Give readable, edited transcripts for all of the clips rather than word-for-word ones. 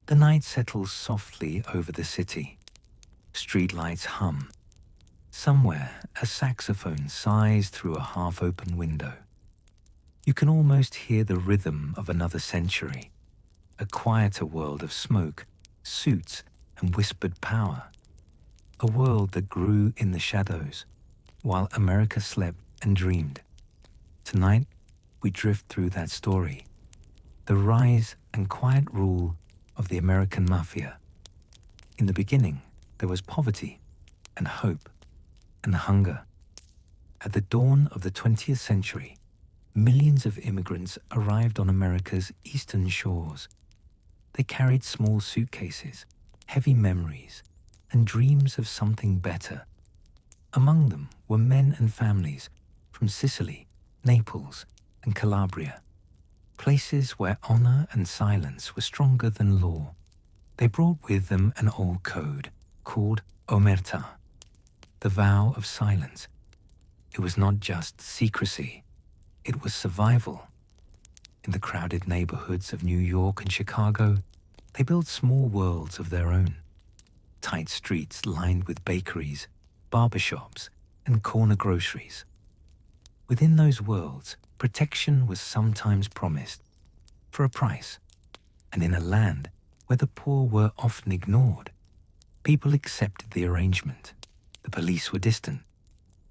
The night settles softly over the city. Streetlights hum. Somewhere, a saxophone sighs through a half-open window. You can almost hear the rhythm of another century, a quieter world of smoke, suits, and whispered power. A world that grew in the shadows, while America slept and dreamed. Tonight, we drift through that story, the rise and quiet rule of the American Mafia. In the beginning, there was poverty and hope and hunger. At the dawn of the 20th century, millions of immigrants arrived on America's eastern shores. They carried small suitcases, heavy memories, and dreams of something better. Among them were men and families from Sicily, Naples, and Calabria, places where honor and silence were stronger than law. They brought with them an old code called omerta, the vow of silence. It was not just secrecy, it was survival. In the crowded neighborhoods of New York and Chicago, they built small worlds of their own. Tight streets lined with bakeries, barbershops, and corner groceries. Within those worlds, protection was sometimes promised, for a price, and in a land where the poor were often ignored, people accepted the arrangement. The police were distant.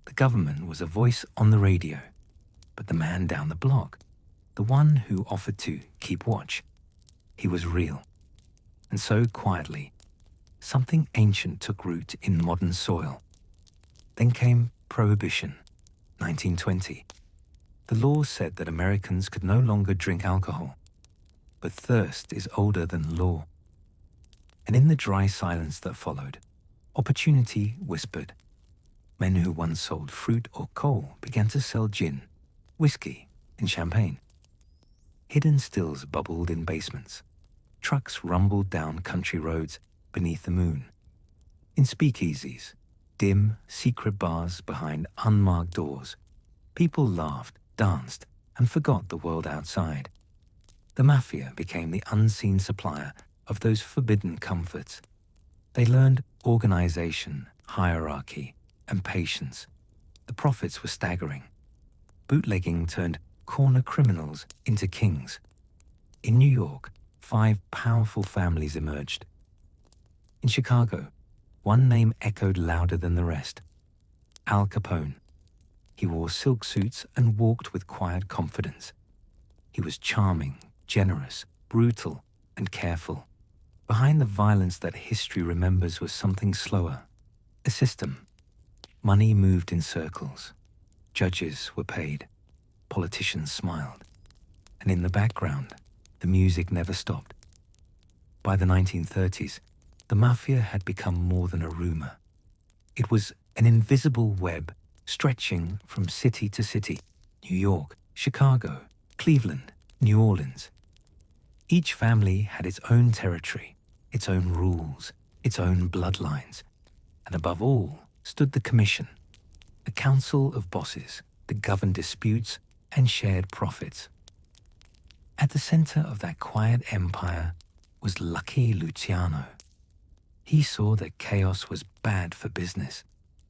The government was a voice on the radio, but the man down the block, the one who offered to keep watch, he was real. And so quietly, something ancient took root in modern soil. Then came Prohibition, 1920. The law said that Americans could no longer drink alcohol, but thirst is older than law. And in the dry silence that followed, opportunity whispered. Men who once sold fruit or coal began to sell gin, whiskey, and champagne. Hidden stills bubbled in basements. Trucks rumbled down country roads beneath the moon. In speakeasies, dim, secret bars behind unmarked doors, people laughed, danced, and forgot the world outside. The Mafia became the unseen supplier of those forbidden comforts. They learned organization, hierarchy, and patience. The profits were staggering. Bootlegging turned corner criminals into kings. In New York, 5 powerful families emerged. In Chicago, one name echoed louder than the rest: Al Capone. He wore silk suits and walked with quiet confidence. He was charming, generous, brutal, and careful. Behind the violence that history remembers was something slower, a system. Money moved in circles. Judges were paid. Politicians smiled. And in the background, the music never stopped. By the 1930s, the Mafia had become more than a rumor. It was an invisible web stretching from city to city: New York, Chicago, Cleveland, New Orleans. Each family had its own territory, its own rules, its own bloodlines. And above all stood the Commission, a council of bosses that governed disputes and shared profits. At the center of that quiet empire was Lucky Luciano. He saw that chaos was bad for business,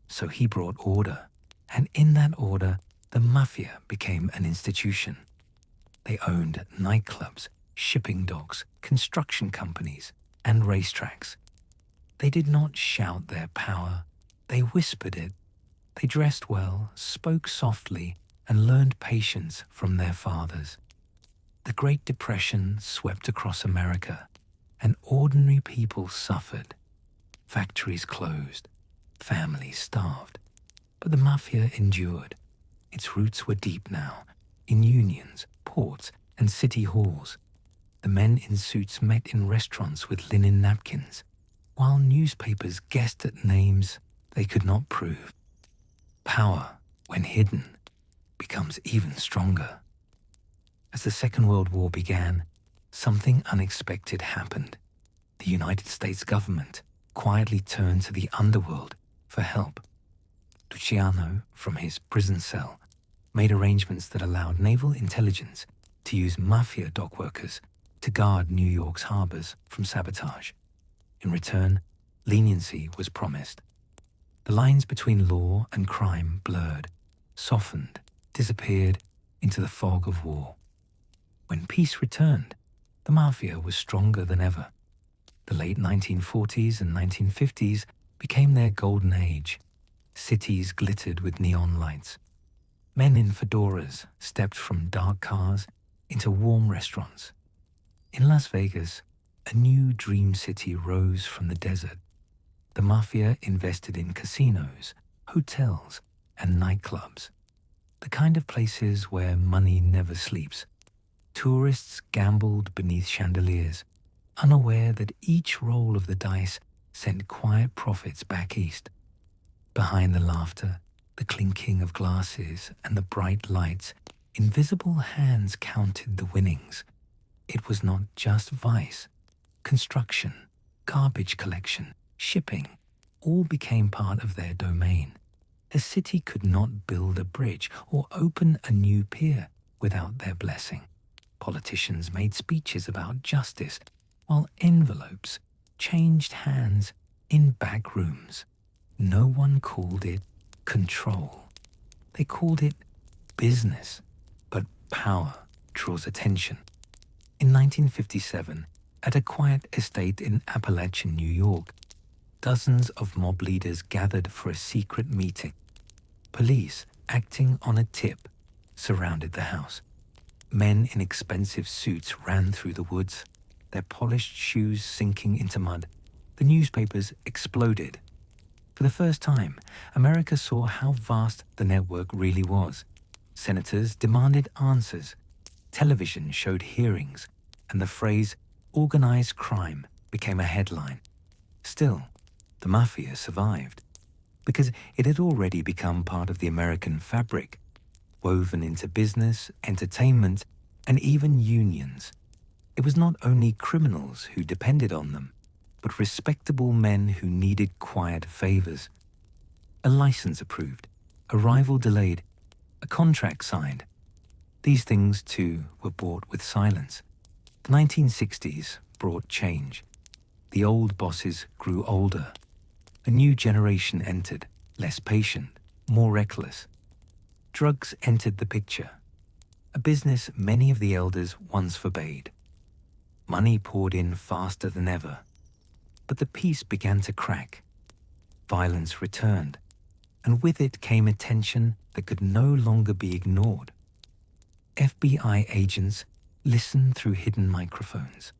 so he brought order. And in that order, the Mafia became an institution. They owned nightclubs, shipping docks, construction companies, and racetracks. They did not shout their power, they whispered it. They dressed well, spoke softly, and learned patience from their fathers. The Great Depression swept across America, and ordinary people suffered. Factories closed, families starved. But the Mafia endured. Its roots were deep now, in unions, ports, and city halls. The men in suits met in restaurants with linen napkins, while newspapers guessed at names they could not prove. Power, when hidden, becomes even stronger. As the Second World War began, something unexpected happened. The United States government quietly turned to the underworld for help. Luciano, from his prison cell, made arrangements that allowed naval intelligence to use Mafia dockworkers to guard New York's harbors from sabotage. In return, leniency was promised. The lines between law and crime blurred, softened, disappeared into the fog of war. When peace returned, the Mafia was stronger than ever. The late 1940s and 1950s became their golden age. Cities glittered with neon lights. Men in fedoras stepped from dark cars into warm restaurants. In Las Vegas, a new dream city rose from the desert. The Mafia invested in casinos, hotels, and nightclubs, the kind of places where money never sleeps. Tourists gambled beneath chandeliers, unaware that each roll of the dice sent quiet profits back east. Behind the laughter, the clinking of glasses, and the bright lights, invisible hands counted the winnings. It was not just vice. Construction, garbage collection, shipping, all became part of their domain. A city could not build a bridge or open a new pier without their blessing. Politicians made speeches about justice, while envelopes changed hands in back rooms. No one called it control. They called it business. But power draws attention. In 1957, at a quiet estate in Appalachian, New York, dozens of mob leaders gathered for a secret meeting. Police, acting on a tip, surrounded the house. Men in expensive suits ran through the woods, their polished shoes sinking into mud. The newspapers exploded. For the first time, America saw how vast the network really was. Senators demanded answers. Television showed hearings, and the phrase organized crime became a headline. Still, the Mafia survived, because it had already become part of the American fabric, woven into business, entertainment, and even unions. It was not only criminals who depended on them, but respectable men who needed quiet favors. A license approved, a rival delayed, a contract signed. These things, too, were bought with silence. The 1960s brought change. The old bosses grew older. A new generation entered, less patient, more reckless. Drugs entered the picture, a business many of the elders once forbade. Money poured in faster than ever, but the peace began to crack. Violence returned, and with it came a tension that could no longer be ignored. FBI agents listened through hidden microphones.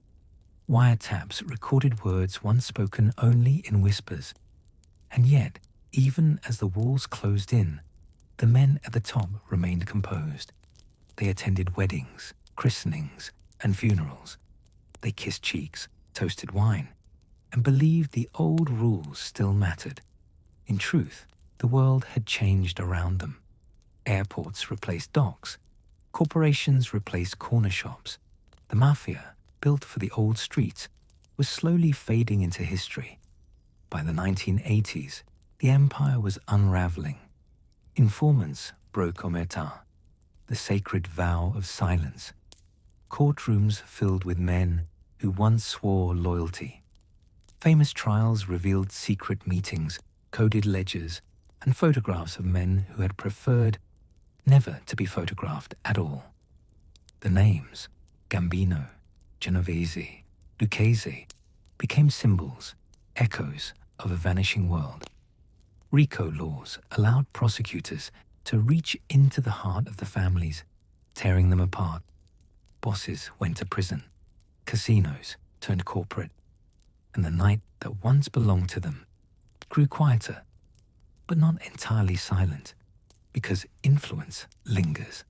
Wiretaps recorded words once spoken only in whispers. And yet, even as the walls closed in, the men at the top remained composed. They attended weddings, christenings, and funerals. They kissed cheeks, toasted wine, and believed the old rules still mattered. In truth, the world had changed around them. Airports replaced docks. Corporations replaced corner shops. The Mafia, built for the old streets, was slowly fading into history. By the 1980s, the empire was unraveling. Informants broke omerta, the sacred vow of silence. Courtrooms filled with men who once swore loyalty. Famous trials revealed secret meetings, coded ledgers, and photographs of men who had preferred never to be photographed at all. The names, Gambino, Genovese, Lucchese, became symbols, echoes of a vanishing world. RICO laws allowed prosecutors to reach into the heart of the families, tearing them apart. Bosses went to prison. Casinos turned corporate. And the night that once belonged to them grew quieter, but not entirely silent, because influence lingers.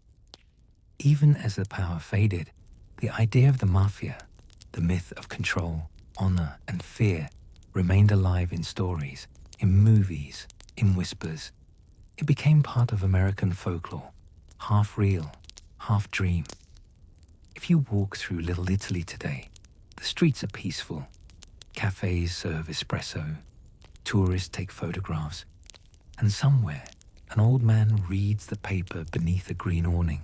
Even as the power faded, the idea of the Mafia, the myth of control, honor, and fear, remained alive in stories, in movies, in whispers. It became part of American folklore, half real, half dream. If you walk through Little Italy today, the streets are peaceful. Cafes serve espresso, tourists take photographs, and somewhere an old man reads the paper beneath a green awning.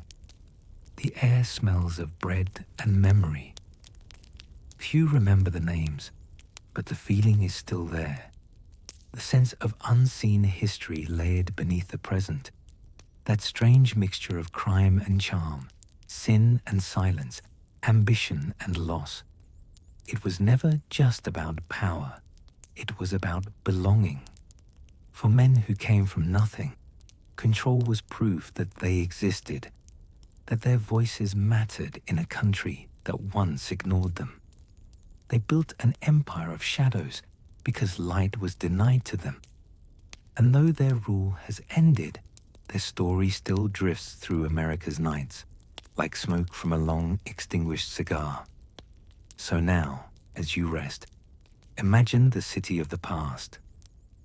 The air smells of bread and memory, Few remember the names, but the feeling is still there. The sense of unseen history layered beneath the present. That strange mixture of crime and charm, sin and silence, ambition and loss. It was never just about power. It was about belonging. For men who came from nothing, control was proof that they existed, that their voices mattered in a country that once ignored them. They built an empire of shadows because light was denied to them. And though their rule has ended, their story still drifts through America's nights, like smoke from a long extinguished cigar. So now, as you rest, imagine the city of the past,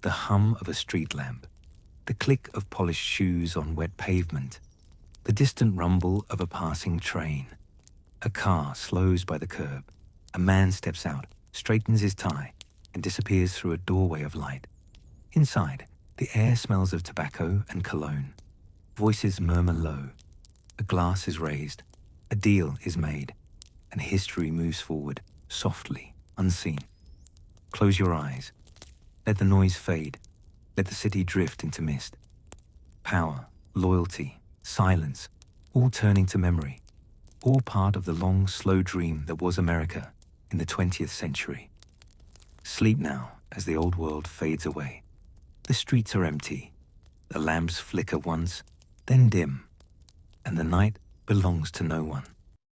the hum of a street lamp, the click of polished shoes on wet pavement, the distant rumble of a passing train. A car slows by the curb. A man steps out, straightens his tie, and disappears through a doorway of light. Inside, the air smells of tobacco and cologne. Voices murmur low. A glass is raised. A deal is made. And history moves forward, softly, unseen. Close your eyes. Let the noise fade. Let the city drift into mist. Power, loyalty, silence, all turning to memory. All part of the long, slow dream that was America in the 20th century. Sleep now as the old world fades away. The streets are empty. The lamps flicker once, then dim. And the night belongs to no one.